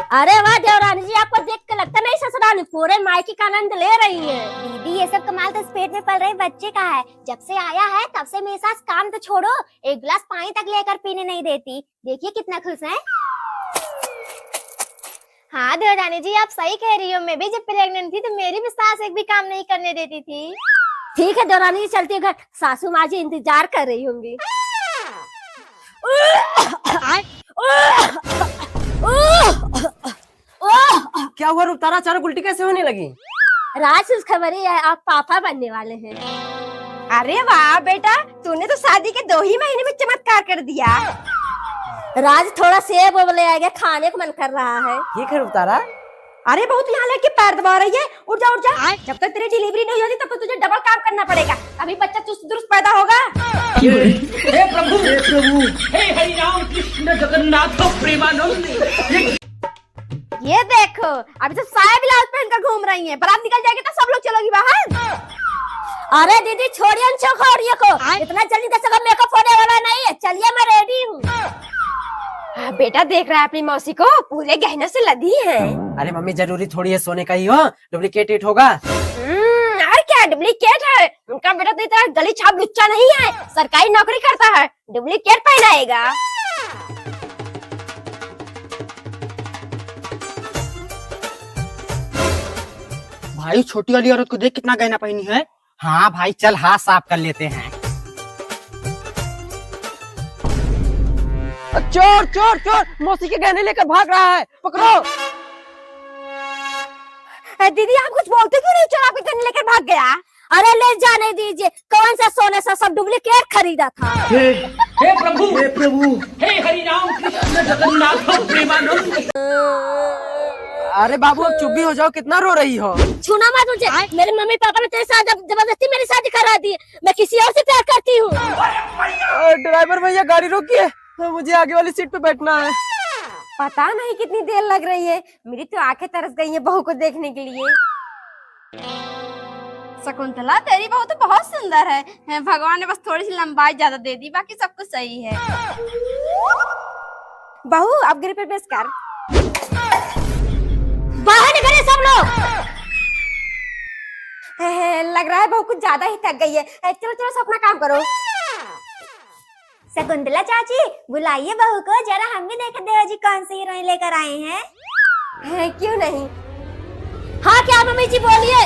अरे वाह देवरानी जी, आपको देख के लगता नहीं ससुराल पूरे मायके का आनंद ले रही है। दीदी ये सब कमाल तो इस पेट में पल रहे बच्चे का है। जब से आया है तब से मेरे साथ काम तो छोड़ो, एक गिलास पानी तक लेकर पीने नहीं देती। देखिए कितना खुश है। हाँ देवरानी जी आप सही कह रही हो, मैं भी जब प्रेग्नेंट थी तो मेरी भी सास एक भी काम नहीं करने देती थी। ठीक है देवरानी जी, चलती घर, सासू माँ जी इंतजार कर रही होंगी। क्या हुआ रुतारा, अचानक उल्टी कैसे होने लगी? राज खबरी है, आप पापा बनने वाले हैं। अरे वाह बेटा, तूने तो शादी के 2 ही महीने में चमत्कार कर दिया। राज थोड़ा सेब ले आएगा, खाने को मन कर रहा है। ठीक है रुतारा। अरे बहुत यहाँ लेके पैर दबा रही है, उठ जा उठ जा। जब तक तेरी डिलीवरी नहीं होती तब तक तुझे डबल काम करना पड़ेगा, अभी बच्चा चुस्त दुरुस्त पैदा होगा। हे प्रभु, हे हरि राम कृष्ण जगन्नाथ प्रेमानंद। ये देखो अभी तो साया ब्लाउज पहनकर घूम रही है, बारात निकल जाएगी तो सब लोग चलोगी बाहर। अरे दीदी छोड़िए उन छोकरियों को, इतना जल्दी दस मेकअप होने वाला नहीं है। चलिए मैं रेडी हूँ। बेटा देख रहा है अपनी मौसी को, पूरे गहनों से लदी है। अरे मम्मी जरूरी थोड़ी है सोने का ही हो, डुप्लीकेट हिट होगा। और क्या डुप्लीकेट है? उनका बेटा तो इतना गली छाप लुच्चा नहीं है, सरकारी नौकरी करता है, डुप्लीकेट पहनाएगा। भाई छोटी वाली औरत को देख कितना गहना पहनी है। हाँ भाई चल हाथ साफ कर लेते हैं। चोर चोर चोर, मौसी के गहने लेकर भाग रहा है, पकड़ो। दीदी आप कुछ बोलते क्यों नहीं? चोर आपके गहने लेकर भाग गया। अरे ले जाने दीजिए, कौन सा सोने सा सब डुप्लीकेट खरीदा था। हे प्रभु, हे हरि राम कृष्ण जगन्नाथ प्रेमानंद। अरे बाबू अब चुप भी हो जाओ, कितना रो रही हो? छूना मत मुझे, मेरे मम्मी पापा ने तेरे साथ जबरदस्ती मेरी शादी करा दी, मैं किसी और से प्यार करती हूँ। ड्राइवर भैया गाड़ी रोकिए, मुझे आगे वाली सीट पे बैठना है। पता नहीं कितनी देर लग रही है, मेरी तो आंखें तरस गई हैं बहू को देखने के लिए। शकुंतला तेरी बहू तो बहुत सुंदर है, भगवान ने बस थोड़ी सी लंबाई ज्यादा दे दी, बाकी सब कुछ सही है। बहू अब गिर पे बेस कर। बाहर निकले सब लोग। लग रहा है बहू कुछ ज्यादा ही थक गई है, चलो चलो सब अपना काम करो। शकुंतला चाची बुलाइए बहू को, जरा हम भी देखें देवा जी कौन सी हीरोइन लेकर आए हैं। क्यों नहीं? हाँ क्या मम्मी जी बोलिए।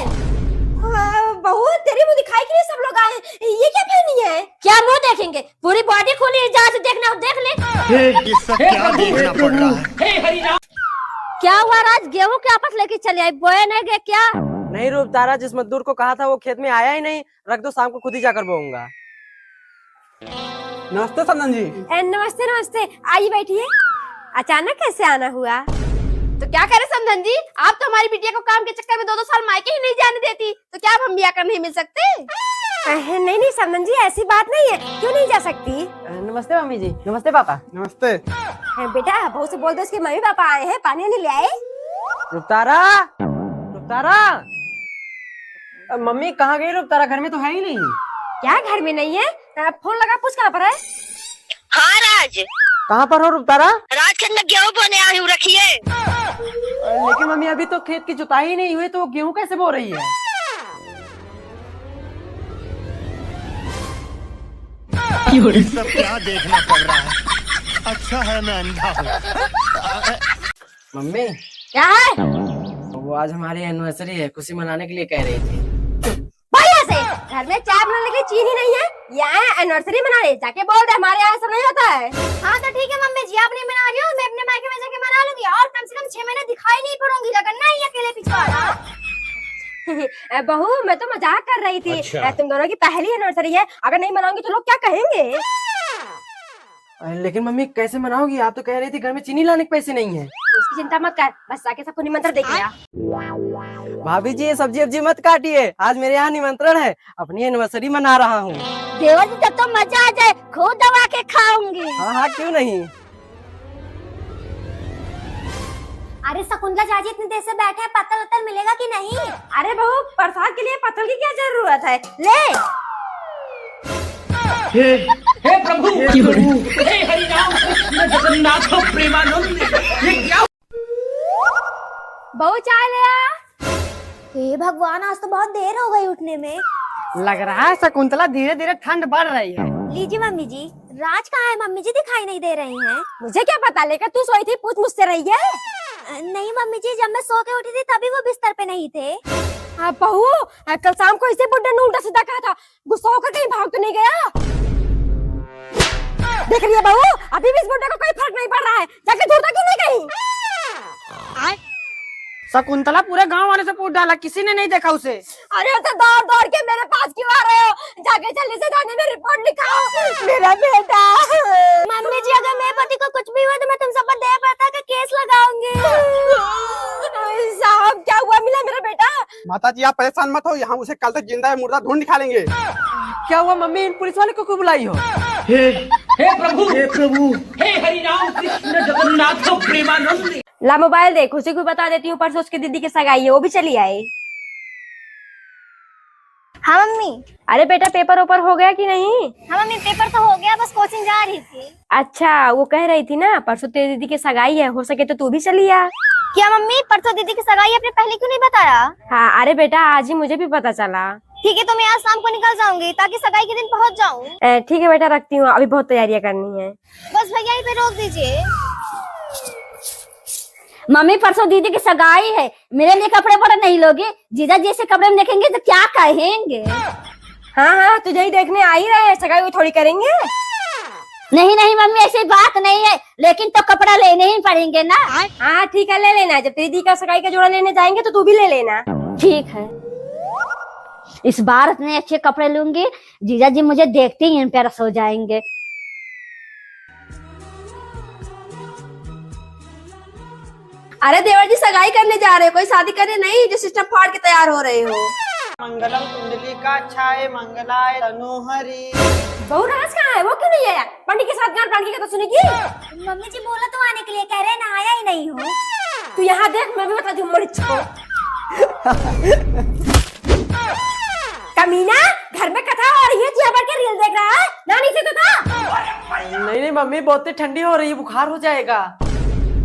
बहू तेरी मुंह दिखाई के लिए सब लोग आए हैं, ये क्या पहनी है? क्या मुंह देखेंगे, पूरी बॉडी खोली है, जहाँ से देखना हो देख ले। ये सब क्या देखना पड़ रहा है? हे हरि राम। क्या हुआ राज, गेहूँ के आपस लेके चले आई, बोए नहीं गए क्या? नहीं रुतारा, जिस मजदूर को कहा था वो खेत में आया ही नहीं, रख दो, शाम को खुद ही जाकर बोऊंगा। नमस्ते संदन जी। नमस्ते नमस्ते, आइए बैठिए। अचानक कैसे आना हुआ? तो क्या करे समधन जी, आप तो हमारी बिटिया को काम के चक्कर में 2-2 साल मायके ही नहीं जाने देती, तो क्या हम भी आकर नहीं मिल सकते? नहीं नहीं समधन जी ऐसी बात नहीं है, क्यों नहीं जा सकती? नमस्ते मम्मी जी। नमस्ते पापा। नमस्ते। बेटा बहू से बोल दो उसके मम्मी पापा आए हैं, पानी नहीं ले आए। रुतारा, रुतारा, मम्मी कहाँ गई? रुतारा घर में तो है ही नहीं। क्या घर में नहीं है? फोन लगा, पूछ कहाँ पर है? हाँ राज, कहाँ पर हो रुतारा? राज के अंदर गेहूं बोने आई हूँ, रखिए। लेकिन मम्मी अभी तो खेत की जुताई नहीं हुई, तो गेहूं कैसे बो रही है? ये सब क्या देखना पड़ रहा है? अच्छा है मैं अंधा हूँ। मम्मी क्या है? वो आज हमारी एनिवर्सरी है, खुशी मनाने के लिए कह रही थी। घर में चाय बनाने के लिए चीनी नहीं है, यहाँ एनिवर्सरी मना रहे, जाके बोल दे हमारे यहाँ सब नहीं होता है। हाँ तो ठीक है मम्मी जी, आप नहीं मना रही हो, मैं अपने मायके में जाके मना लूंगी, और कम से कम 6 महीने दिखाई नहीं पड़ूंगी, लगन नहीं अकेले पिछवाड़ा। बहू मैं तो मजाक कर रही थी। अच्छा। तुम दोनों की पहली एनिवर्सरी है, अगर नहीं मनाऊंगी तो लोग क्या कहेंगे? लेकिन मम्मी कैसे मनाओगी? आप तो कह रही थी घर में चीनी लाने के पैसे नहीं है। उसकी चिंता मत कर, बस जाके सबको निमंत्रण दे के आ। भाभी जी ये सब्जी वब्जी मत काटिए, आज मेरे यहाँ निमंत्रण है, अपनी एनिवर्सरी मना रहा हूँ। देवर जी जब तो मजा आ जाए खुद दबा के खाऊंगी। हाँ हाँ क्यों नहीं। अरे शकुंतला चाची इतनी देर से बैठे हैं, पत्तल उत्तल मिलेगा कि नहीं? अरे बहू प्रसाद के लिए पत्तल की क्या जरूरत है, ले। हे प्रभु, हे हरि राम कृष्ण जगन्नाथ प्रेमानंद। ये क्या? बहू चाय ले आ। हे भगवान, आज तो बहुत देर हो गई उठने में। लग रहा है शकुंतला धीरे धीरे ठंड बढ़ रही है। लीजिए मम्मी जी। राज कहाँ है? मम्मी जी दिखाई नहीं दे रही हैं। मुझे क्या पता, लेकर तू सोई थी, पूछ मुझसे रही है। नहीं मम्मी जी, जब मैं सो के उठी थी तभी वो बिस्तर पे नहीं थे। हाँ बहू, कल शाम को इसे बुड्ढे ने उल्टा सीधा कहा था, गुस्सा होकर कहीं भाग तो नहीं गया? देख रही है बहू, अभी भी इस बुड्ढे को कोई फर्क नहीं पड़ रहा है, जाके ढूंढता क्यों नहीं कहीं? शकुंतला पूरे गांव वाले से पूछ डाला, किसी ने नहीं देखा उसे। अरे तो दौड़ दौड़ के मेरे पास क्यों आ रहे हो? जाके जल्दी से थाने में रिपोर्ट लिखाओ, मेरा बेटा। मम्मी जी, अगर मेरे पति को कुछ भी हुआ तो मैं तुम सब पर देह प्रथा का केस लगाऊंगी। साहब क्या हुआ, मिला मेरा बेटा? माता जी आप परेशान मत हो, यहाँ उसे कल तक जिंदा है मुर्दा ढूंढ निकालेंगे। क्या हुआ मम्मी, इन पुलिस वाले को क्यों बुलाई हो? हे प्रभु हे हरि राम कृष्ण जगन्नाथ प्रेमानंद। ला मोबाइल देख, उसी को बता देती हूँ, परसों उसकी दीदी की सगाई है, वो भी चली आई। हाँ मम्मी। अरे बेटा, पेपर ओपर हो गया कि नहीं? हाँ मम्मी, पेपर तो हो गया, बस कोचिंग जा रही थी। अच्छा, वो कह रही थी ना परसों तेरी दीदी की सगाई है, हो सके तो तू भी चली आ। क्या मम्मी, परसों दीदी की सगाई आपने पहले क्यों नहीं बताया? हाँ अरे बेटा, आज ही मुझे भी पता चला। ठीक है, तो मैं आज शाम को निकल जाऊंगी ताकि सगाई के दिन पहुंच जाऊं। ठीक है बेटा, रखती हूँ, अभी बहुत तैयारियां करनी है। बस भैया यहीं पे रोक दीजिए। मम्मी, परसों दीदी की सगाई है, मेरे लिए कपड़े वपड़े नहीं लोगे? जीजा जी से कपड़े में देखेंगे तो क्या कहेंगे? हाँ हाँ, तुझे ही देखने आ ही रहे हैं, सगाई वो थोड़ी करेंगे। नहीं नहीं मम्मी, ऐसी बात नहीं है, लेकिन तो कपड़ा लेने ही पड़ेंगे ना। हाँ ठीक है, ले लेना। जब तेरी दी का सगाई का जोड़ा लेने जाएंगे तो तू भी ले लेना। ठीक है, इस बार इतने अच्छे कपड़े लूंगी, जीजा जी मुझे देखते ही इम्प्रेस हो जाएंगे। अरे देवर जी सगाई करने जा रहे हो, कोई शादी करने नहीं जो सिस्टम फाड़ के तैयार हो रहे हो। मंगलम कुंडली का छाए मंगलाय तनोहरी। बहू राज कहाँ है? वो क्यों नहीं आया? पंडित के साथ गान पानी की तो सुनेगी। मम्मी जी बोला तो आने के लिए, कह रहे नहाया ही नहीं हूँ। तू यहाँ देख, मैं भी बता दूँ मरिच को। कमीना, घर में कथा हो रही है, तू यहाँ बैठ के रील देख रहा है? नानी से तो था। नहीं नहीं मम्मी, बहुत ही ठंडी हो रही है, बुखार हो जाएगा।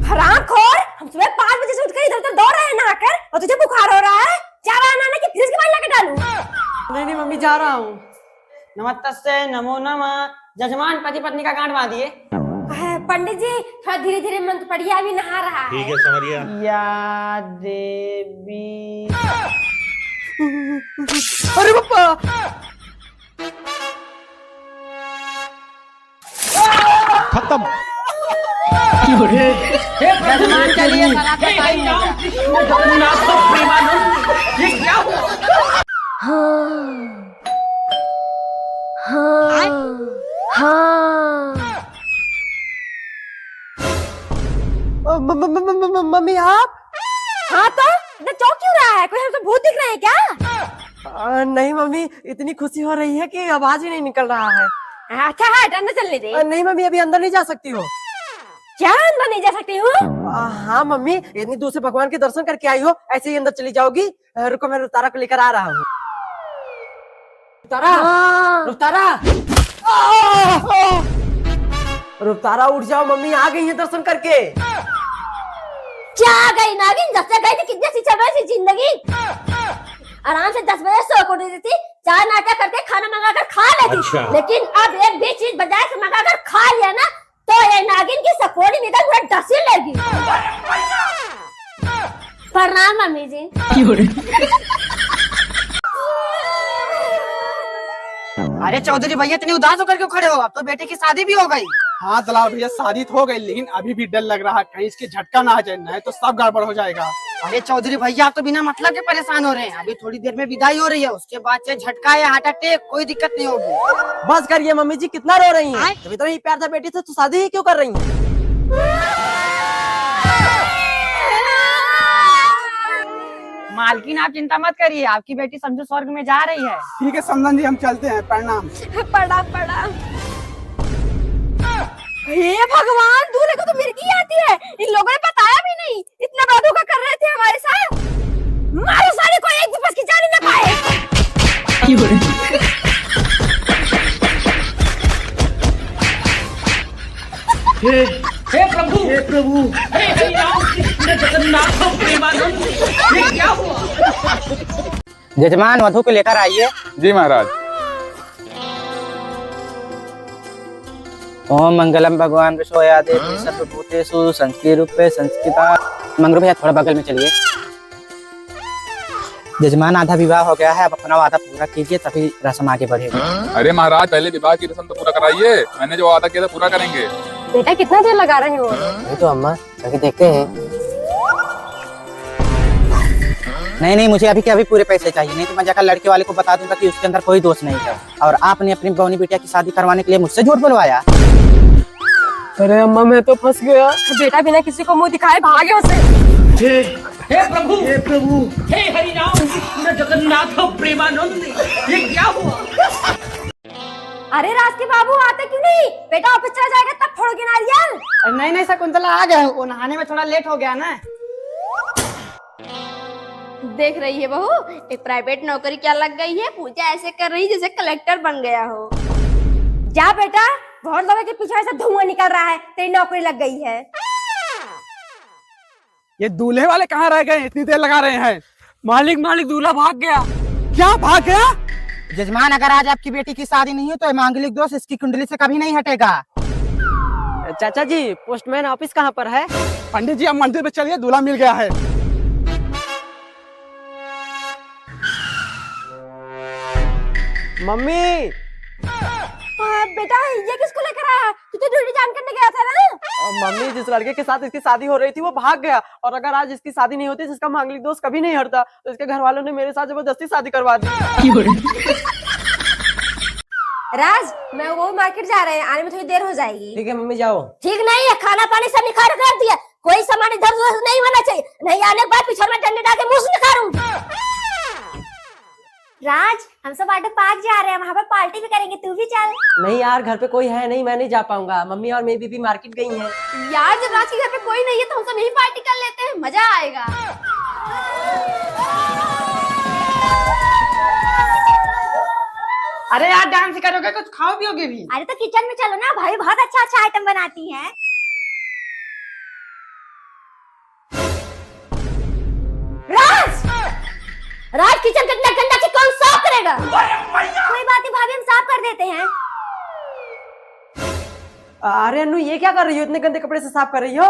हरामखोर, हम सुबह 5 बजे से उठकर इधर-उधर दौड़ रहे हैं नहाकर, और तुझे बुखार हो रहा है? जा रहा है नहाने की, फ्रिज के पानी लाके डालूं? नहीं नहीं मम्मी, जा रहा हूँ। नमस्तस्ते नमो नमः। जजमान पति पत्नी का गांठ बांधिए। पंडित जी थोड़ा धीरे धीरे मंत्र पढ़िए, अभी नहा रहा है। ठीक है समरिया। या देवी। अरे बापा, खत्म। जजमान चलिए, शराब का हे टाइम हरि हो राम गया। कृष्ण जगन्नाथ प्रेमानंद। ये क्या हुआ? मम्मी आप? हाँ तो इतना चौंक क्यों रहा है? कोई हमसे भूत दिख रहे हैं क्या? नहीं मम्मी, इतनी खुशी हो रही है कि आवाज ही नहीं निकल रहा है। अच्छा है, अंदर चलने दे। नहीं मम्मी, अभी अंदर नहीं जा सकती हो। क्या अंदर नहीं जा सकती हूँ? हाँ मम्मी, इतनी दूर से भगवान के दर्शन करके आई हो, ऐसे ही अंदर चली जाओगी? रुको, मैं रुतारा को लेकर आ रहा हूँ। रुतारा, रुतारा, रुतारा उठ जाओ, मम्मी आ गई है दर्शन करके। क्या आ गई नागिन? जब से गई थी कितनी सी चल रही थी जिंदगी। आराम से 10 बजे सो को देती थी, चाय नाश्ता करके खाना मंगा कर खा लेती। अच्छा। लेकिन अब एक भी चीज बाजार से मंगा कर खा लिया ना, तो ये नागिन की सकोड़ी निकल पूरा डसी लगी। प्रणाम मम्मी जी। अरे चौधरी भैया, इतनी उदास होकर क्यों खड़े हो? अब तो बेटे की शादी भी हो गई। हाँ दलाल भैया, शादी तो हो गई, लेकिन अभी भी डर लग रहा है कहीं इसके झटका ना आ जाए, नहीं तो सब गड़बड़ हो जाएगा। अरे चौधरी भैया, आप तो बिना मतलब के परेशान हो रहे हैं। अभी थोड़ी देर में विदाई हो रही है, उसके बाद से झटका या हार्ट अटैक, कोई दिक्कत नहीं होगी। बस करिए मम्मी जी, कितना रो रही हैं? जब इतना ही प्यार था बेटी से, तो शादी ही क्यों कर रही हैं? मालकिन आप चिंता मत करिए, आपकी बेटी समझो स्वर्ग में जा रही है। ठीक है समधन जी, हम चलते हैं, प्रणाम। प्रणाम। हे भगवान, दूल्हे को तो मिर्गी आती है, इन लोगों ने बताया भी नहीं। इतना बड़ा धोखा कर रहे थे हमारे साथ। मारो साले को, एक भी बस की जान ही ना पाए। हे प्रभु हे हरि राम कृष्ण जगन्नाथ प्रेमानंद। ये क्या हुआ? यजमान वधु को लेकर आइए। जी महाराज। ओम मंगलम भगवान विश्वया देवी सर्वभूतेषु संस्कृत रूपे संस्कृता। मंगरू भैया थोड़ा बगल में चलिए। यजमान आधा विवाह हो गया है, अब अपना वादा पूरा कीजिए तभी रस्म आगे बढ़ेगी। अरे महाराज पहले विवाह की रस्म तो पूरा कराइए, मैंने जो वादा किया था पूरा करेंगे। बेटा कितना देर लगा रहे हो? ये तो अम्मा जाके देखते हैं। नहीं, मुझे अभी के अभी पूरे पैसे चाहिए, नहीं तो मैं जाकर लड़के वाले को बता दूंगा कि उसके अंदर कोई दोष नहीं है और आपने अपनी बौनी बिटिया की शादी करवाने के लिए मुझसे झूठ बुलवाया। अरे अम्मा मैं तो फंस गया। बेटा बिना किसी को मुंह दिखाए भागे उसे। हे प्रभु, हे हरि राम कृष्ण जगन्नाथ प्रेमानंद, ये क्या हुआ? अरे राज के बाबू आते क्यों नहीं? बेटा ऑफिस चला जाएगा तब फोड़ोगे नारियल। नहीं शकुंतला आ गए, वो नहाने में थोड़ा लेट हो गया ना। देख रही है बहू, एक प्राइवेट नौकरी क्या लग गई है, पूजा ऐसे कर रही जैसे कलेक्टर बन गया हो। जा बेटा, बहुत लोगों के पीछे से धुआं निकल रहा है, तेरी नौकरी लग गई है। ये दूल्हे वाले कहाँ रह गए, इतनी देर लगा रहे हैं? मालिक दूल्हा भाग गया। क्या भाग गया? यजमान अगर आज आपकी बेटी की शादी नहीं हो तो मांगलिक दोष इसकी कुंडली से कभी नहीं हटेगा। चाचा जी पोस्टमैन ऑफिस कहाँ पर है? पंडित जी अब मंदिर पे चलिए, दूल्हा मिल गया है। मम्मी बेटा ये किसको लेकर आया? तू तो ड्यूटी ज्वाइन करने गया था ना? मम्मी जिस लड़के के साथ इसकी शादी हो रही थी वो भाग गया, और अगर आज इसकी शादी नहीं होती जिसका मांगलिक दोष कभी नहीं हटता, तो इसके घर वालों ने मेरे साथ जबरदस्ती शादी करवा दी। राज मैं वो मार्केट जा रहे हैं, आने में थोड़ी देर हो जाएगी। ठीक है मम्मी जाओ। ठीक नहीं है, खाना पानी सब निखार कर दिया, कोई सामान इधर उधर नहीं होना चाहिए, नहीं आने के बाद पीछे में डंडे डाल के मुंह से निकालूं। राज हम सब वाटर पार्क जा रहे हैं, वहाँ पर पार्टी भी करेंगे, तू भी चल। नहीं यार घर पे कोई है नहीं, मैं नहीं जा पाऊंगा, मम्मी और मेरी बीबी मार्केट गई हैं। यार जब राज के घर पे कोई नहीं है तो हम सब यही पार्टी कर लेते हैं, मजा आएगा। अरे यार डांस करोगे, कुछ खाओ पियोगे भी? अरे तो किचन में चलो ना भाई, बहुत अच्छा अच्छा आइटम बनाती हैं। राज किचन कितना गंदा कि कौन साफ करेगा? कोई बात नहीं भाभी, हम साफ कर देते हैं। अरे अनु ये क्या कर रही हो, इतने गंदे कपड़े से साफ कर रही हो?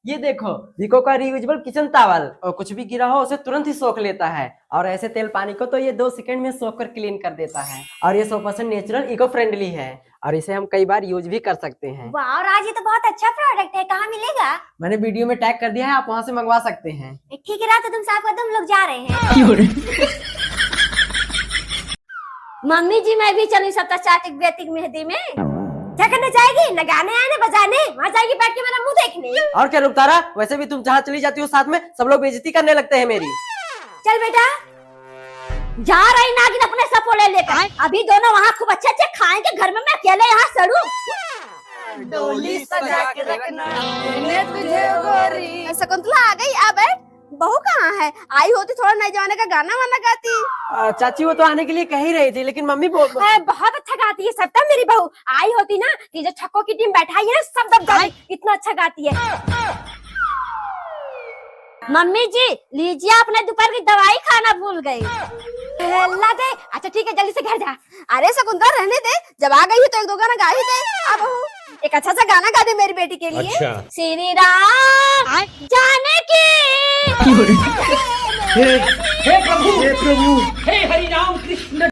ये देखो विको का रियूजेबल किचन टॉवल, और कुछ भी गिरा हो उसे तुरंत ही सोख लेता है, और ऐसे तेल पानी को तो ये 2 सेकंड में सोख कर क्लीन कर देता है, और ये 100% नेचुरल इको फ्रेंडली है, और इसे हम कई बार यूज भी कर सकते हैं। वाह राज, ये तो बहुत अच्छा प्रोडक्ट है, कहाँ मिलेगा? मैंने वीडियो में टैग कर दिया है, आप वहाँ से मंगवा सकते हैं। ठीक है राज, तो तुम साफ कर दो, हम लोग जा रहे हैं। मम्मी जी मैं भी चली सप्ताह चातिक बेतिक मेहंदी में। क्या करने जाएगी? न गाने आए न बजाने, वहाँ जाएगी बैठ के मेरा मुंह देखने। और क्या रुकतारा, वैसे भी तुम जहाँ चली जाती हो साथ में सब लोग बेइज्जती करने लगते हैं मेरी। चल बेटा, जा रही नागिन अपने सपोले लेकर, अभी दोनों वहाँ खूब अच्छे अच्छे खाएंगे, घर में मैं अकेले यहाँ सड़ू। डोली सजा के रखना तुझे गोरी। शकुंतला आ गई, आ बैठ। बहू कहाँ है? आई होती थोड़ा नए जमाने का गाना वाना गाती। चाची वो तो आने के लिए कह ही रही थी, लेकिन मम्मी बहुत अच्छा गाती है सबटा, मेरी बहू आई होती ना, ये जो छक्कों की टीम बैठाई है ना, सब दब जाती, इतना अच्छा गाती है। मम्मी जी लीजिए, अपने दोपहर की दवाई खाना भूल गई। ला दे। अच्छा ठीक है, जल्दी से घर जा। अरे शकुंतला रहने दे, जब आ गई है तो 1-2 गाना गा ही दे। अब एक अच्छा सा गाना गा दे मेरी बेटी के लिए। अच्छा। श्री राम जाने की। हे प्रभु, हे हरि राम कृष्ण।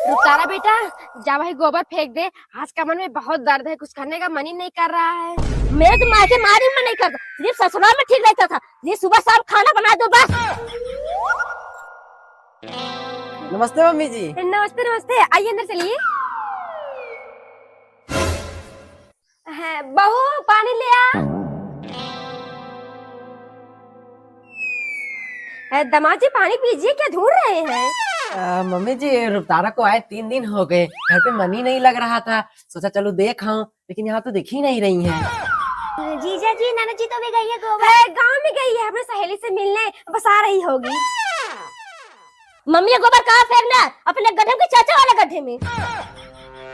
रुकतारा बेटा, जा भाई गोबर फेंक दे, आज का मन में बहुत दर्द है, कुछ करने का मन ही नहीं कर रहा है। मेरे तो माँ के मारी में नहीं करता, सिर्फ ससुराल में ठीक रहता था, ये सुबह शाम खाना बना दो बस। नमस्ते मम्मी जी। नमस्ते नमस्ते, आइए अंदर चलिए। बहू पानी ले आ। दामाद जी पानी पीजिए, क्या ढूंढ रहे हैं? मम्मी जी रुकतारा को आए 3 दिन हो गए, घर पे मन ही नहीं लग रहा था, सोचा चलो देख आऊं, लेकिन यहाँ तो दिख ही नहीं रही हैं। जीजा जी नाना जी तो भी गई है गोबर, गाँव में गई है अपने सहेली से मिलने, बस आ रही होगी। मम्मी गोबर कहाँ फेंकना? अपने गड्ढे के चाचा वाले गड्ढे में।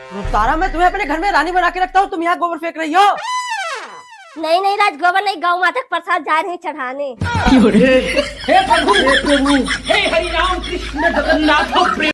रुकतारा मैं तुम्हें अपने घर में रानी बना के रखता हूँ, तुम यहाँ गोबर फेंक रही हो। नहीं नहीं राज, गोबर नहीं, गौ माता का प्रसाद जा रहे हैं चढ़ाने। हे प्रभु हे हरि राम कृष्ण जगन्नाथ प्रेम